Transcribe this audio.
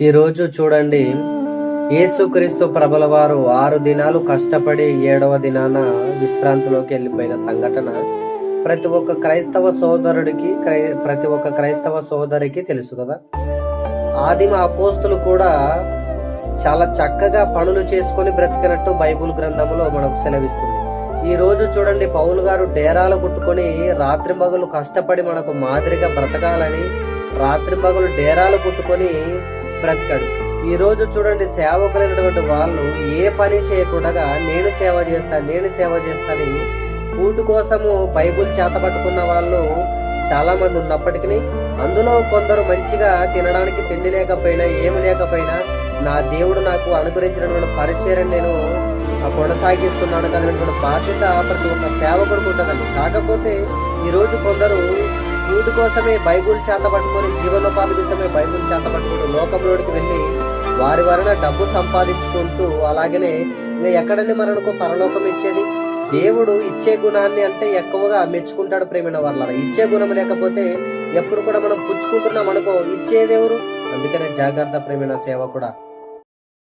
ఈరోజు చూడండి, యేసుక్రీస్తు ప్రభుల వారు 6 దినాలు కష్టపడి 7వ దినాన విశ్రాంతిలోకి వెళ్ళిపోయిన సంఘటన ప్రతి ఒక్క క్రైస్తవ సోదరుడికి ప్రతి ఒక్క క్రైస్తవ సోదరికి తెలుసు కదా. ఆదిమ అపోస్తులు కూడా చాలా చక్కగా పనులు చేసుకొని బ్రతికినట్టు బైబిల్ గ్రంథంలో మనకు సెలవిస్తుంది. ఈ రోజు చూడండి, పౌలు గారు డేరాలు కుట్టుకొని రాత్రింబగలు కష్టపడి మనకు మాదిరిగా బ్రతకాలని రాత్రింబగలు డేరాలు కుట్టుకొని బ్రతికాడు. ఈ రోజు చూడండి, సేవకులైనటువంటి వాళ్ళు ఏ పని చేయకుండా నేను సేవ చేస్తాని కూటు కోసము బైబుల్ చేతపట్టుకున్న వాళ్ళు చాలా మంది ఉన్నప్పటికీ, అందులో కొందరు మంచిగా తినడానికి తిండి లేకపోయినా ఏమి లేకపోయినా నా దేవుడు నాకు అనుగ్రహించినటువంటి పరిచయం నేను కొనసాగిస్తున్నాను కదనేటువంటి బాధ్యత ప్రతి ఒక్క సేవకుడికి ఉంటుందండి. కాకపోతే ఈరోజు కొందరు కూటి కోసమే బైబుల్ చేతపట్టుకొని జీవనోపాధి నిమిత్తమే బైబుల్ చేతపట్టుకుని లోకంలోనికి వెళ్ళి వారి వలన డబ్బు సంపాదించుకుంటూ, అలాగనే ఎక్కడని మనకు పరలోకం ఇచ్చేది? దేవుడు ఇచ్చే గుణాన్ని అంటే ఎక్కువగా మెచ్చుకుంటాడు. ప్రేమైన వాళ్ళ ఇచ్చే గుణం లేకపోతే ఎప్పుడు కూడా మనం పుచ్చుకుంటున్నాం అనుకో, ఇచ్చేదెవరు? అందుకనే జాగ్రత్త ప్రేమైన సేవ కూడా.